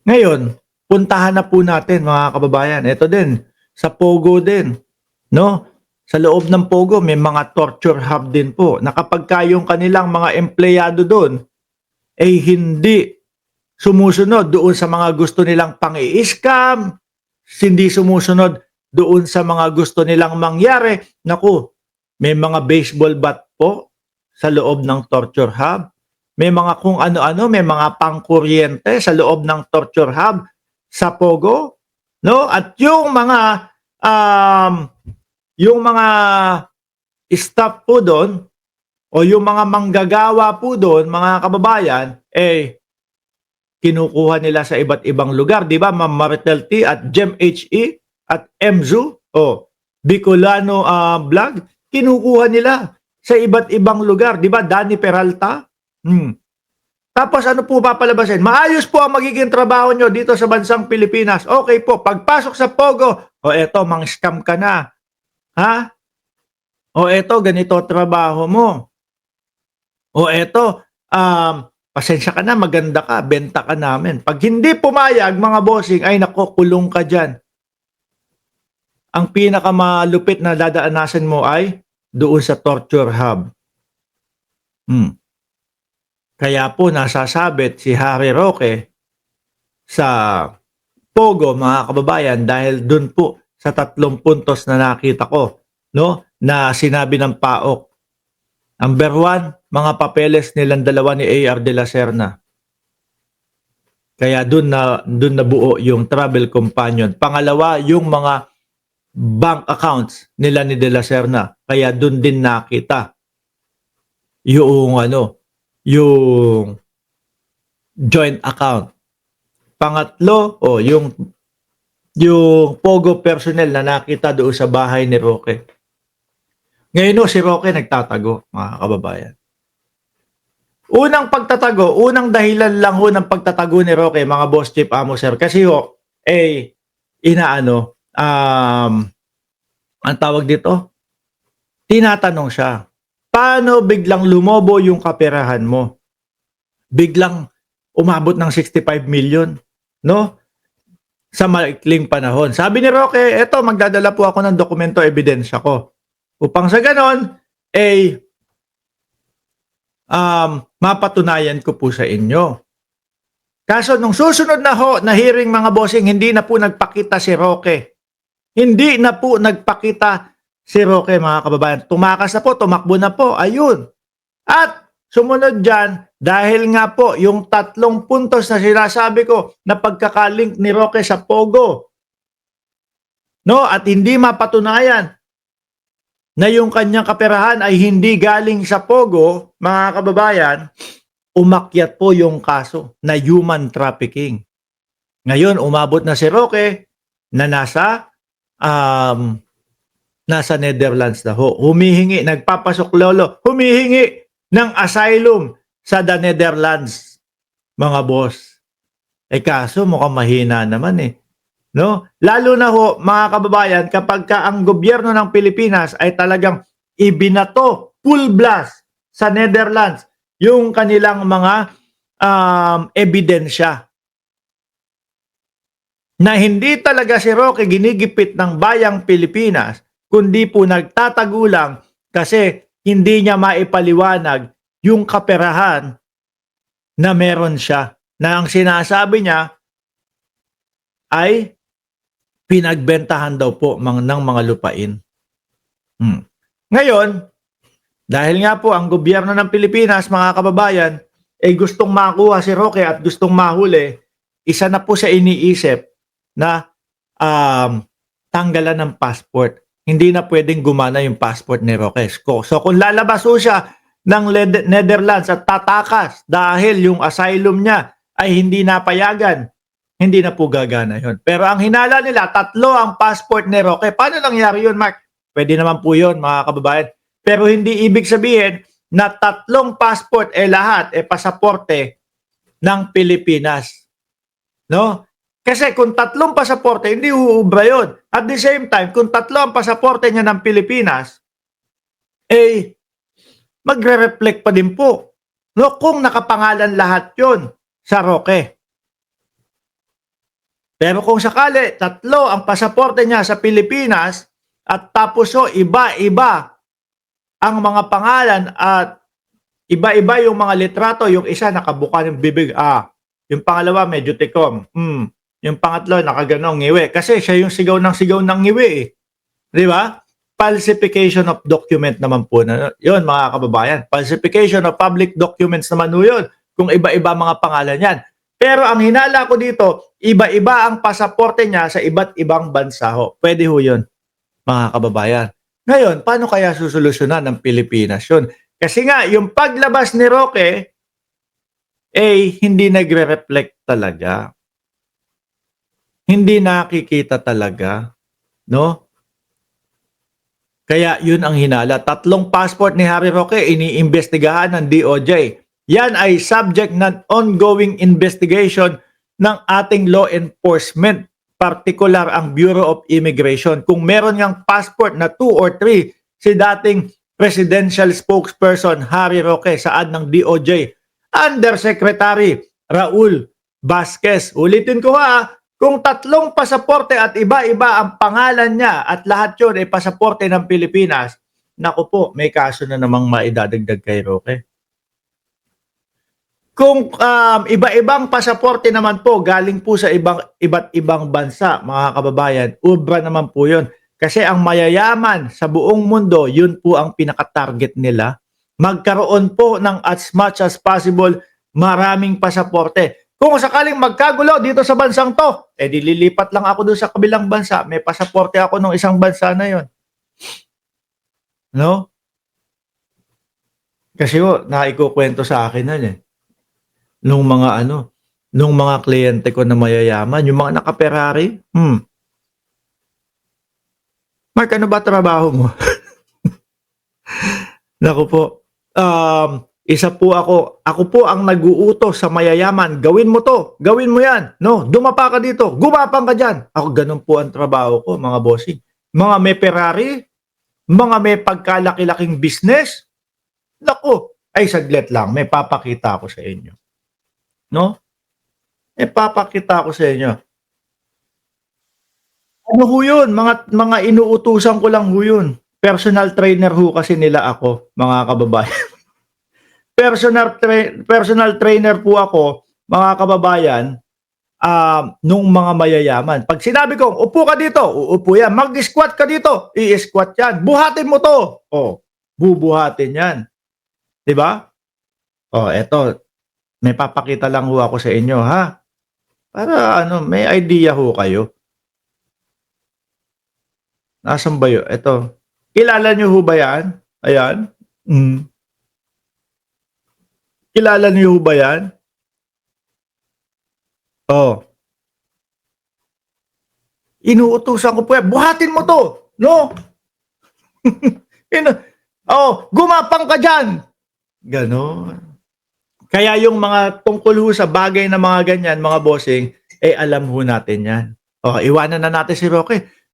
Ngayon, puntahan na po natin mga kababayan. Ito din, sa Pogo din, no? Sa loob ng Pogo, may mga torture hub din po na kapag yung kanilang mga empleyado doon ay hindi sumusunod doon sa mga gusto nilang pang-i-scam, hindi sumusunod doon sa mga gusto nilang mangyari, naku, may mga baseball bat po sa loob ng torture hub. May mga kung ano-ano, may mga pangkuryente sa loob ng torture hub sa Pogo, no? At yung mga staff po doon o yung mga manggagawa po doon, mga kababayan, kinukuha nila sa iba't ibang lugar, 'di ba? Ma'am Maritel T at Gem HE at Mzu o Bicolano Vlog, kinukuha nila sa iba't ibang lugar, 'di ba? Danny Peralta. Tapos ano po papalabasin? Maayos po ang magiging trabaho nyo dito sa bansang Pilipinas. Okay po, pagpasok sa Pogo, o eto, mang-scam ka na. Ha? O eto, ganito trabaho mo. O eto, pasensya ka na, maganda ka, benta ka namin. Pag hindi pumayag, mga bossing, ay nako, kulong ka dyan. Ang pinakamalupit na dadaaнаsin mo ay doon sa torture hub. Kaya po nasasabit si Harry Roque sa Pogo, mga kababayan, dahil doon po sa 3 puntos na nakita ko, no, na sinabi ng PAOK. Number 1, mga papeles nilang dalawa ni AR de la Serna. Kaya doon nabuo yung travel companion. Pangalawa, yung mga bank accounts nila ni de la Serna. Kaya doon din nakita yung yung joint account. Pangatlo, yung Pogo personnel na nakita doon sa bahay ni Roque. Ngayon si Roque nagtatago, mga kababayan. Unang dahilan lang ho ng pagtatago ni Roque, mga boss chief amo sir, kasi ang tawag dito, tinatanong siya, paano biglang lumobo yung kaperahan mo? Biglang umabot ng 65 million, no? Sa maikling panahon. Sabi ni Roque, eto, magdadala po ako ng dokumento, ebidensya ko. Upang sa ganon, mapatunayan ko po sa inyo. Kaso nung susunod na hearing, mga bossing, hindi na po nagpakita si Roque. Hindi na po nagpakita si Roque, mga kababayan. Tumakas na po, tumakbo na po, ayun. At sumunod dyan, dahil nga po yung 3 puntos na sinasabi ko na pagkakalink ni Roque sa Pogo, no, at hindi mapatunayan na yung kanyang kaperahan ay hindi galing sa Pogo, mga kababayan, umakyat po yung kaso na human trafficking. Ngayon, umabot na si Roque na nasa Netherlands na ho. Humihingi, nagpapasok lolo, humihingi ng asylum sa the Netherlands, mga boss. Kaso mukhang mahina naman no? Lalo na ho, mga kababayan, kapag ang gobyerno ng Pilipinas ay talagang ibinato, full blast sa Netherlands, yung kanilang mga ebidensya na hindi talaga si Roque ginigipit ng bayang Pilipinas, kundi po nagtatago lang kasi hindi niya maipaliwanag yung kaperahan na meron siya, na ang sinasabi niya ay pinagbentahan daw po ng mga lupain. Ngayon, dahil nga po ang gobyerno ng Pilipinas, mga kababayan, gustong makuha si Roque at gustong mahuli, isa na po sa iniisip na tanggalan ng passport. Hindi na pwedeng gumana yung passport ni Roque. So kung lalabas po siya ng Netherlands at tatakas dahil yung asylum niya ay hindi napayagan, hindi na po gagana yun. Pero ang hinala nila, 3 ang passport ni Roque. Paano nangyari yun, Mark? Pwede naman po yun, mga kababayan. Pero hindi ibig sabihin na 3 passport lahat pasaporte ng Pilipinas. No? Kasi kung 3 pasaporte, hindi uubra yun. At the same time, kung 3 ang pasaporte niya ng Pilipinas, magre-reflect pa din po. No? Kung nakapangalan lahat yun sa Roque. Pero kung sakali, 3 ang pasaporte niya sa Pilipinas at tapos iba-iba ang mga pangalan at iba-iba yung mga litrato, yung isa nakabuka ng bibig, yung pangalawa medyo tikom, yung pangatlo nakaganong ngiwi. Kasi siya yung sigaw ng ngiwi eh. Di ba? Falsification of document naman po na yun mga kababayan. Falsification of public documents naman po yun kung iba-iba mga pangalan yan. Pero ang hinala ko dito, iba-iba ang pasaporte niya sa iba't ibang bansa ho. Pwede ho yun, mga kababayan. Ngayon, paano kaya susolusyonan ng Pilipinas yun? Kasi nga, yung paglabas ni Roque, hindi nagre-reflect talaga. Hindi nakikita talaga. No? Kaya yun ang hinala. 3 passport ni Harry Roque iniimbestigahan ng DOJ. Yan ay subject ng ongoing investigation ng ating law enforcement, particular ang Bureau of Immigration. Kung meron niyang passport na 2 or 3 si dating presidential spokesperson Harry Roque saan ng DOJ, Undersecretary Raul Vasquez. Ulitin ko kung 3 pasaporte at iba-iba ang pangalan niya at lahat yun ay pasaporte ng Pilipinas, naku po, may kaso na namang maidadagdag kay Roque. Kung iba-ibang pasaporte naman po galing po sa iba't ibang bansa, mga kababayan, ubra naman po yun. Kasi ang mayayaman sa buong mundo, yun po ang pinaka-target nila. Magkaroon po ng as much as possible maraming pasaporte. Kung sakaling magkagulo dito sa bansang to, dililipat lang ako doon sa kabilang bansa. May pasaporte ako ng isang bansa na yon. No? Kasi naikukwento sa akin nun nung mga kliyente ko na mayayaman, yung mga naka-Ferrari, Mark, ano ba trabaho mo? Naku po, isa po ako po ang nag-uutos sa mayayaman, gawin mo to, gawin mo yan, no, dumapa ka dito, gumapang ka dyan. Ako ganun po ang trabaho ko, mga bossing. Mga may Ferrari, mga may pagkalaki-laking business, naku, ay saglit lang, may papakita ako sa inyo. No? Papakita ko sa inyo. Ano ho yun? Mga inuutusan ko lang ho yun. Personal trainer ho kasi nila ako, mga kababayan. Personal trainer po ako, mga kababayan, nung mga mayayaman. Pag sinabi ko, upo ka dito, uupo yan. Mag-squat ka dito, i-squat yan. Buhatin mo to. Bubuhatin yan. Diba? Eto, may papakita lang ho ako sa inyo, ha? Para may idea ho kayo. Nasaan ba yun? Ito. Kilala niyo ho ba yan? Ayan. Kilala niyo ho ba yan? Inuutusan ko po yan. Buhatin mo to. No? Gumapang ka dyan. Ganon. Kaya yung mga tungkol ho sa bagay na mga ganyan, mga bossing, alam ho natin yan. Iwanan na natin si Roque.